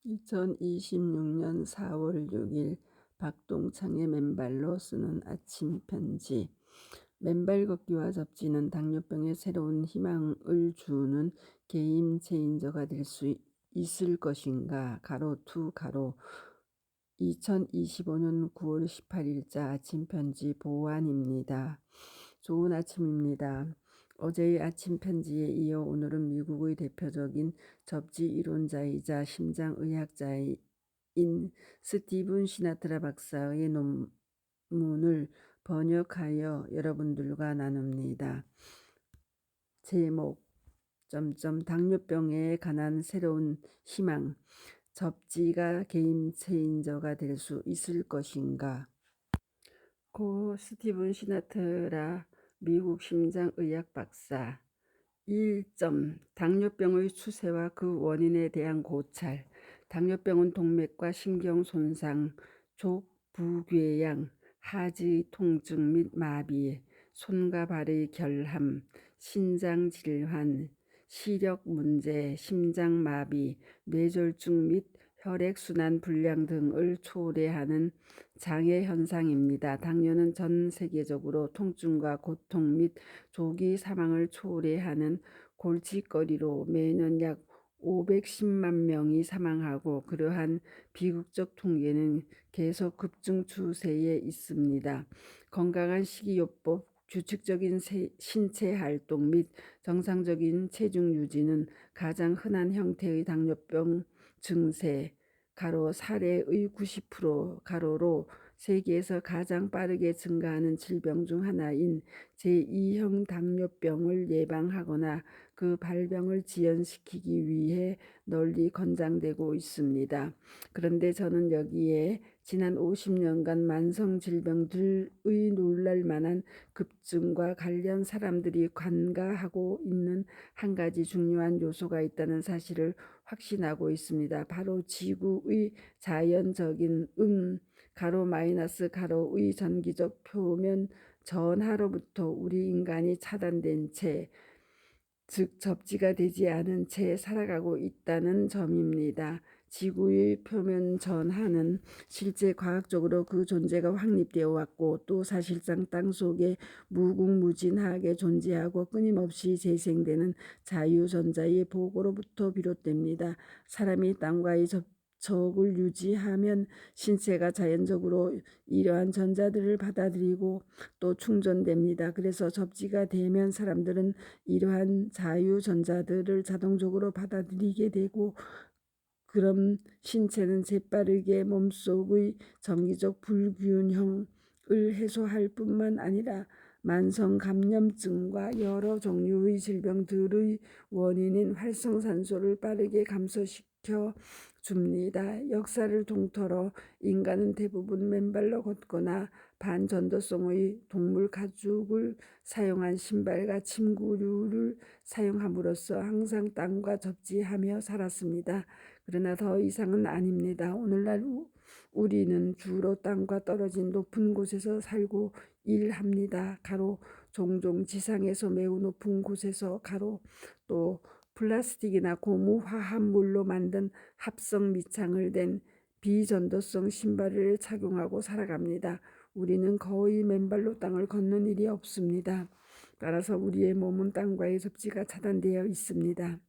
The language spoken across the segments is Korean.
2026년 4월 6일 박동창의 맨발로 쓰는 아침 편지. 맨발 걷기와 접지는 당뇨병에 새로운 희망을 주는 게임 체인저가 될 수 있을 것인가? 가로 가로 2025년 9월 18일자 아침 편지 보완입니다. 좋은 아침입니다. 어제의 아침 편지에 이어 오늘은 미국의 대표적인 접지 이론자이자 심장의학자인 스티븐 시나트라 박사의 논문을 번역하여 여러분들과 나눕니다. 제목 당뇨병에 관한 새로운 희망. 접지가 게임 체인저가 될 수 있을 것인가? 고 스티븐 시나트라 미국 심장의학 박사. 1. 당뇨병의 추세와 그 원인에 대한 고찰. 당뇨병은 동맥과 신경 손상, 족부궤양, 하지 통증 및 마비, 손과 발의 결함, 신장 질환, 시력 문제, 심장 마비, 뇌졸중 및 혈액순환 불량 등을 초래하는 장애 현상입니다. 당뇨는 전 세계적으로 통증과 고통 및 조기 사망을 초래하는 골칫거리로 매년 약 510만 명이 사망하고 그러한 비극적 통계는 계속 급증 추세에 있습니다. 건강한 식이요법, 규칙적인 신체 활동 및 정상적인 체중 유지는 가장 흔한 형태의 당뇨병 증세, 사례의 90% 가로로 세계에서 가장 빠르게 증가하는 질병 중 하나인 제2형 당뇨병을 예방하거나 그 발병을 지연시키기 위해 널리 권장되고 있습니다. 그런데 저는 여기에 지난 50년간 만성 질병들의 놀랄만한 급증과 관련 사람들이 간과하고 있는 한 가지 중요한 요소가 있다는 사실을 확신하고 있습니다. 바로 지구의 자연적인 가로의 전기적 표면 전하로부터 우리 인간이 차단된 채, 즉 접지가 되지 않은 채 살아가고 있다는 점입니다. 지구의 표면 전하는 실제 과학적으로 그 존재가 확립되어 왔고 또 사실상 땅속에 무궁무진하게 존재하고 끊임없이 재생되는 자유전자의 보고로부터 비롯됩니다. 사람이 땅과의 접촉을 유지하면 신체가 자연적으로 이러한 전자들을 받아들이고 또 충전됩니다. 그래서 접지가 되면 사람들은 이러한 자유전자들을 자동적으로 받아들이게 되고 그럼 신체는 재빠르게 몸속의 정기적 불균형을 해소할 뿐만 아니라 만성 감염증과 여러 종류의 질병들의 원인인 활성산소를 빠르게 감소시켜 줍니다. 역사를 통틀어 인간은 대부분 맨발로 걷거나 반전도성의 동물 가죽을 사용한 신발과 침구류를 사용함으로써 항상 땅과 접지하며 살았습니다. 그러나 더 이상은 아닙니다. 오늘날 우리는 주로 땅과 떨어진 높은 곳에서 살고 일합니다. 종종 지상에서 매우 높은 곳에서 또 플라스틱이나 고무 화합물로 만든 합성 밑창을 댄 비전도성 신발을 착용하고 살아갑니다. 우리는 거의 맨발로 땅을 걷는 일이 없습니다. 따라서 우리의 몸은 땅과의 접지가 차단되어 있습니다.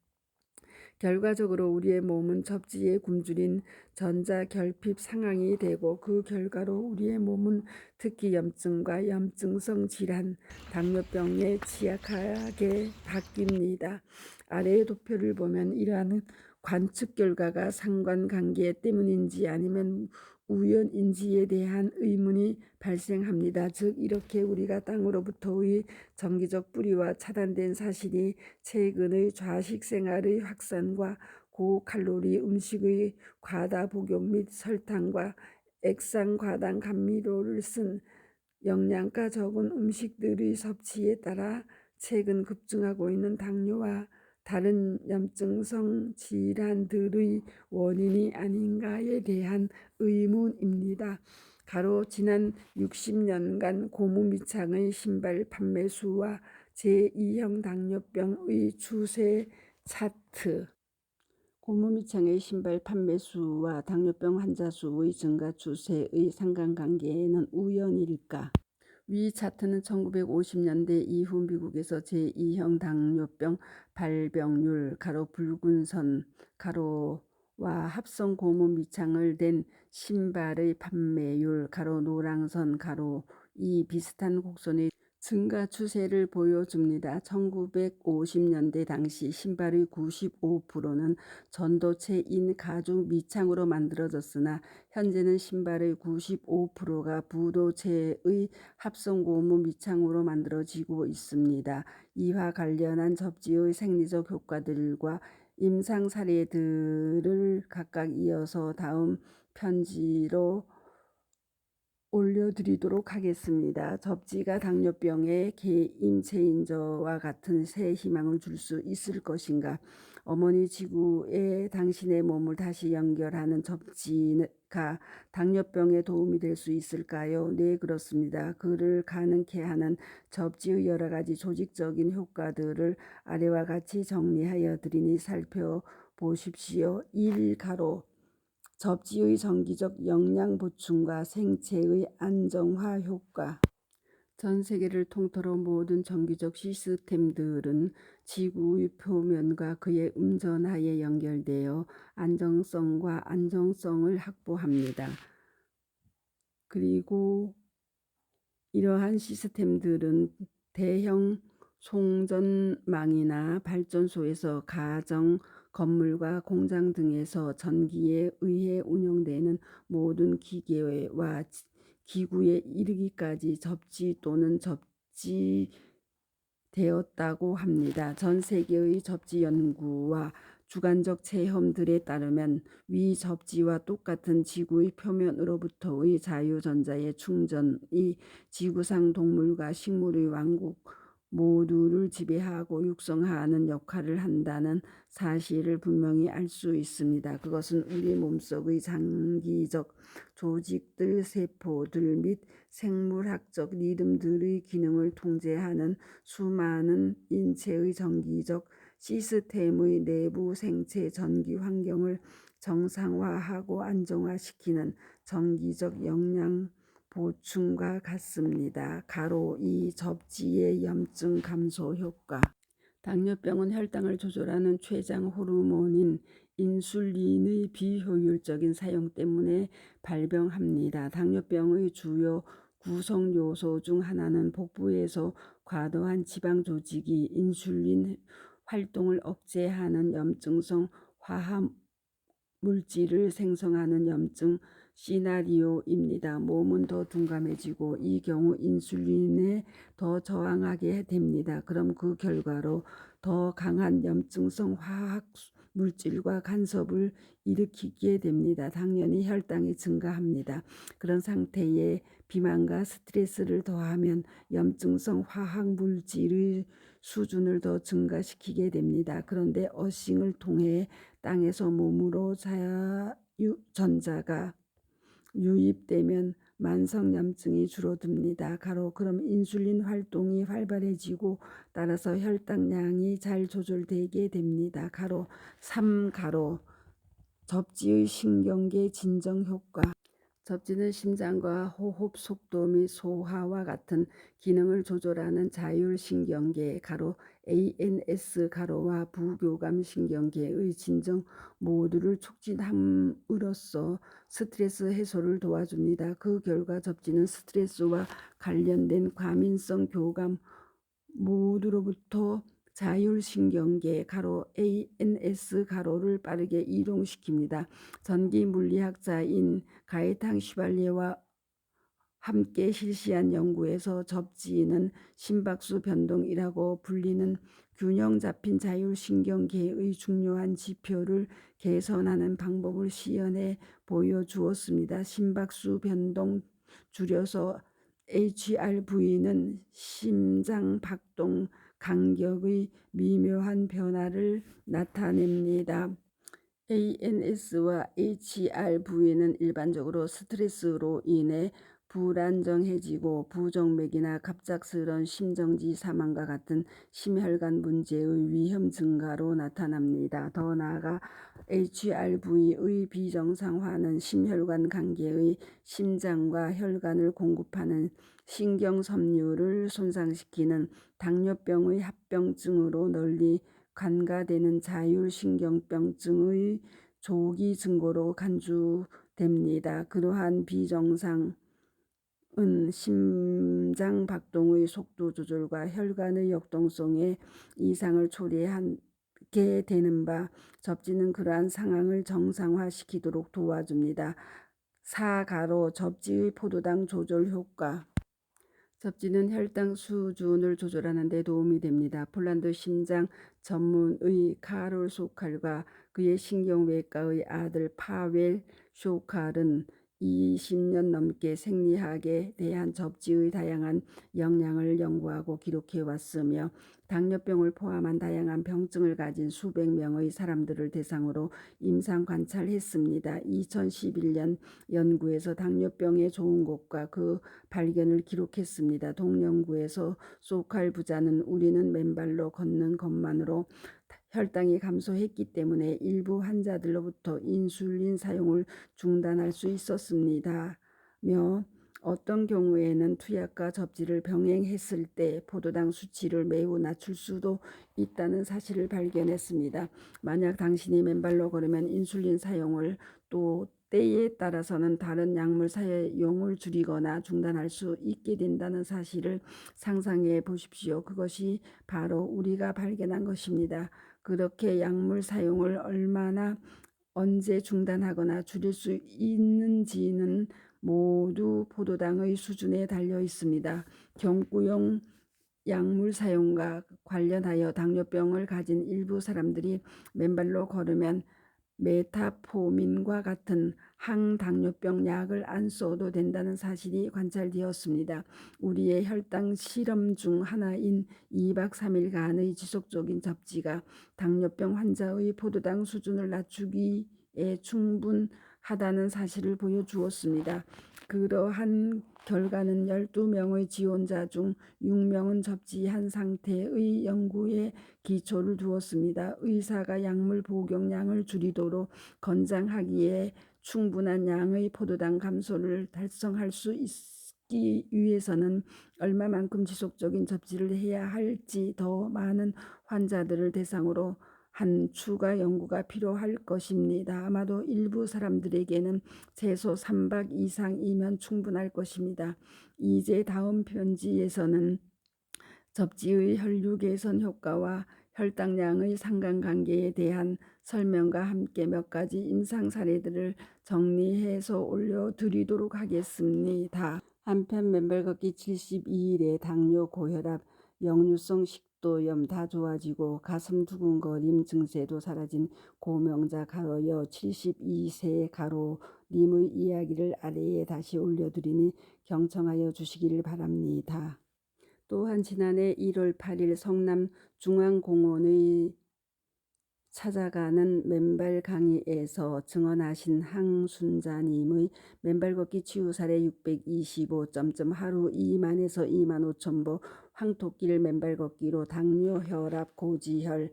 결과적으로 우리의 몸은 접지에 굶주린 전자결핍 상황이 되고 그 결과로 우리의 몸은 특히 염증과 염증성 질환, 당뇨병에 취약하게 바뀝니다. 아래의 도표를 보면 이러한 관측 결과가 상관관계 때문인지 아니면 우연인지에 대한 의문이 발생합니다. 즉 이렇게 우리가 땅으로부터의 정기적 뿌리와 차단된 사실이 최근의 좌식 생활의 확산과 고칼로리 음식의 과다 복용 및 설탕과 액상과당 감미료를 쓴 영양가 적은 음식들의 섭취에 따라 최근 급증하고 있는 당뇨와 다른 염증성 질환들의 원인이 아닌가에 대한 의문입니다. 지난 60년간 고무밑창의 신발 판매 수와 제2형 당뇨병의 추세 차트. 고무미창의 신발 판매 수와 당뇨병 환자 수의 증가 추세의 상관관계는 우연일까? 위 차트는 1950년대 이후 미국에서 제2형 당뇨병 발병률 붉은 선 와 합성 고무 미창을 댄 신발의 판매율 노랑선 이 비슷한 곡선의 증가 추세를 보여줍니다. 1950년대 당시 신발의 95%는 전도체인 가죽 미창으로 만들어졌으나 현재는 신발의 95%가 부도체의 합성고무 미창으로 만들어지고 있습니다. 이와 관련한 접지의 생리적 효과들과 임상 사례들을 각각 이어서 다음 편지로 올려드리도록 하겠습니다. 접지가 당뇨병의 게임 체인저와 같은 새 희망을 줄 수 있을 것인가? 어머니 지구에 당신의 몸을 다시 연결하는 접지가 당뇨병에 도움이 될 수 있을까요? 네, 그렇습니다. 그를 가능케 하는 접지의 여러 가지 조직적인 효과들을 아래와 같이 정리하여 드리니 살펴보십시오. 1. 접지의 정기적 영양 보충과 생체의 안정화 효과. 전 세계를 통틀어 모든 정기적 시스템들은 지구의 표면과 그의 음전하에 연결되어 안정성과 안정성을 확보합니다. 그리고 이러한 시스템들은 대형 송전망이나 발전소에서 가정, 건물과 공장 등에서 전기에 의해 운영되는 모든 기계와 기구에 이르기까지 접지 또는 접지되었다고 합니다. 전 세계의 접지 연구와 주관적 체험들에 따르면 위 접지와 똑같은 지구의 표면으로부터의 자유전자의 충전이 지구상 동물과 식물의 왕국 모두를 지배하고 육성하는 역할을 한다는 사실을 분명히 알 수 있습니다. 그것은 우리 몸속의 장기적 조직들, 세포들 및 생물학적 리듬들의 기능을 통제하는 수많은 인체의 정기적 시스템의 내부 생체 전기 환경을 정상화하고 안정화시키는 정기적 영양 보충과 같습니다. 이 접지의 염증 감소 효과. 당뇨병은 혈당을 조절하는 췌장 호르몬인 인슐린의 비효율적인 사용 때문에 발병합니다. 당뇨병의 주요 구성 요소 중 하나는 복부에서 과도한 지방 조직이 인슐린 활동을 억제하는 염증성 화합 물질을 생성하는 염증 시나리오입니다. 몸은 더 둔감해지고 이 경우 인슐린에 더 저항하게 됩니다. 그럼 그 결과로 더 강한 염증성 화학 물질과 간섭을 일으키게 됩니다. 당연히 혈당이 증가합니다. 그런 상태에 비만과 스트레스를 더하면 염증성 화학 물질의 수준을 더 증가시키게 됩니다. 그런데 어싱을 통해 땅에서 몸으로 자유전자가 유입되면 만성염증이 줄어듭니다. 그럼 인슐린 활동이 활발해지고 따라서 혈당량이 잘 조절되게 됩니다. 3. 접지의 신경계 진정 효과. 접지는 심장과 호흡 속도 및 소화와 같은 기능을 조절하는 자율신경계 ANS 와 부교감 신경계의 진정 모두를 촉진함으로써 스트레스 해소를 도와줍니다. 그 결과 접지는 스트레스와 관련된 과민성 교감 모두로부터 자율신경계 ANS를 빠르게 이동시킵니다. 전기 물리학자인 가에탕 슈발리에와 함께 실시한 연구에서 접지는 심박수 변동이라고 불리는 균형 잡힌 자율신경계의 중요한 지표를 개선하는 방법을 시연해 보여주었습니다. 심박수 변동 줄여서 HRV는 심장 박동 간격의 미묘한 변화를 나타냅니다. ANS와 HRV는 일반적으로 스트레스로 인해 불안정해지고 부정맥이나 갑작스런 심정지 사망과 같은 심혈관 문제의 위험 증가로 나타납니다. 더 나아가 HRV의 비정상화는 심혈관 관계의 심장과 혈관을 공급하는 신경섬유를 손상시키는 당뇨병의 합병증으로 널리 간과되는 자율신경병증의 조기 증거로 간주됩니다. 그러한 비정상은 심장 박동의 속도 조절과 혈관의 역동성에 이상을 초래하게 되는 바 접지는 그러한 상황을 정상화시키도록 도와줍니다. 4. 접지의 포도당 조절 효과. 접지는 혈당 수준을 조절하는 데 도움이 됩니다. 폴란드 심장 전문의 카롤 소칼과 그의 신경외과의 아들 파웰 쇼칼은 20년 넘게 생리학에 대한 접지의 다양한 영향을 연구하고 기록해 왔으며 당뇨병을 포함한 다양한 병증을 가진 수백 명의 사람들을 대상으로 임상 관찰했습니다. 2011년 연구에서 당뇨병의 좋은 것과 그 발견을 기록했습니다. 동연구에서 소칼 부자는 우리는 맨발로 걷는 것만으로 혈당이 감소했기 때문에 일부 환자들로부터 인슐린 사용을 중단할 수 있었습니다. 어떤 경우에는 투약과 접지를 병행했을 때 포도당 수치를 매우 낮출 수도 있다는 사실을 발견했습니다. 만약 당신이 맨발로 걸으면 인슐린 사용을 또 때에 따라서는 다른 약물 사용을 줄이거나 중단할 수 있게 된다는 사실을 상상해 보십시오. 그것이 바로 우리가 발견한 것입니다. 그렇게 약물 사용을 얼마나 언제 중단하거나 줄일 수 있는지는 모두 포도당의 수준에 달려 있습니다. 경구용 약물 사용과 관련하여 당뇨병을 가진 일부 사람들이 맨발로 걸으면 메타포민과 같은 항당뇨병 약을 안 써도 된다는 사실이 관찰되었습니다. 우리의 혈당 실험 중 하나인 2박 3일간의 지속적인 접지가 당뇨병 환자의 포도당 수준을 낮추기에 충분하다는 사실을 보여주었습니다. 그러한 결과는 12명의 지원자 중 6명은 접지한 상태의 연구에 기초를 두었습니다. 의사가 약물 복용량을 줄이도록 권장하기에 충분한 양의 포도당 감소를 달성할 수 있기 위해서는 얼마만큼 지속적인 접지를 해야 할지 더 많은 환자들을 대상으로 한 추가 연구가 필요할 것입니다. 아마도 일부 사람들에게는 최소 3박 이상이면 충분할 것입니다. 이제 다음 편지에서는 접지의 혈류 개선 효과와 혈당량의 상관관계에 대한 설명과 함께 몇 가지 임상 사례들을 정리해서 올려드리도록 하겠습니다. 한편 맨발 걷기 72일에 당뇨, 고혈압, 역류성 식도염 다 좋아지고 가슴 두근거림 증세도 사라진 고명자 가로여 72세 가로님의 이야기를 아래에 다시 올려드리니 경청하여 주시기를 바랍니다. 또한 지난해 1월 8일 성남 중앙공원의 찾아가는 맨발 강의에서 증언하신 항순자님의 맨발 걷기 치유 사례 625. 하루 2만에서 2만 5천 보 황토길 맨발 걷기로 당뇨, 혈압, 고지혈,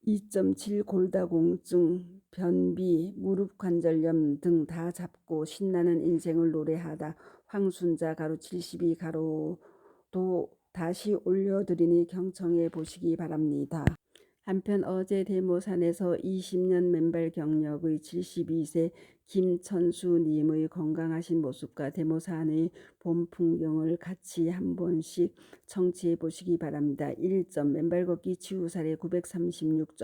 2.7 골다공증, 변비, 무릎 관절염 등 다 잡고 신나는 인생을 노래하다 황순자 가로 72 가로도 다시 올려드리니 경청해 보시기 바랍니다. 한편 어제 대모산에서 20년 맨발 경력의 72세 김천수님의 건강하신 모습과 대모산의 봄 풍경을 같이 한 번씩 청취해 보시기 바랍니다. 1점 맨발 걷기 치유 사례 936.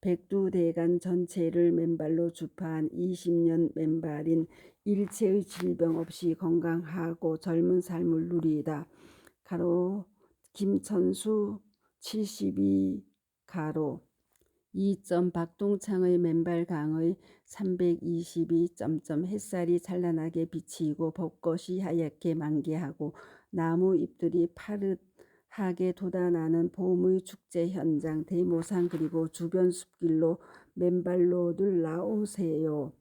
백두대간 전체를 맨발로 주파한 20년 맨발인 일체의 질병 없이 건강하고 젊은 삶을 누리다. 가로 김천수 72 가로 2점 박동창의 맨발 강의 322. 햇살이 찬란하게 비치고 벚꽃이 하얗게 만개하고 나무 잎들이 파릇하게 돋아나는 봄의 축제 현장 대모산 그리고 주변 숲길로 맨발로들 나오세요.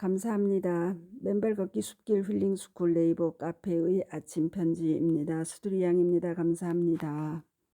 감사합니다. 맨발 걷기 숲길 힐링 스쿨 네이버 카페의 아침 편지입니다. 수두리 양입니다. 감사합니다.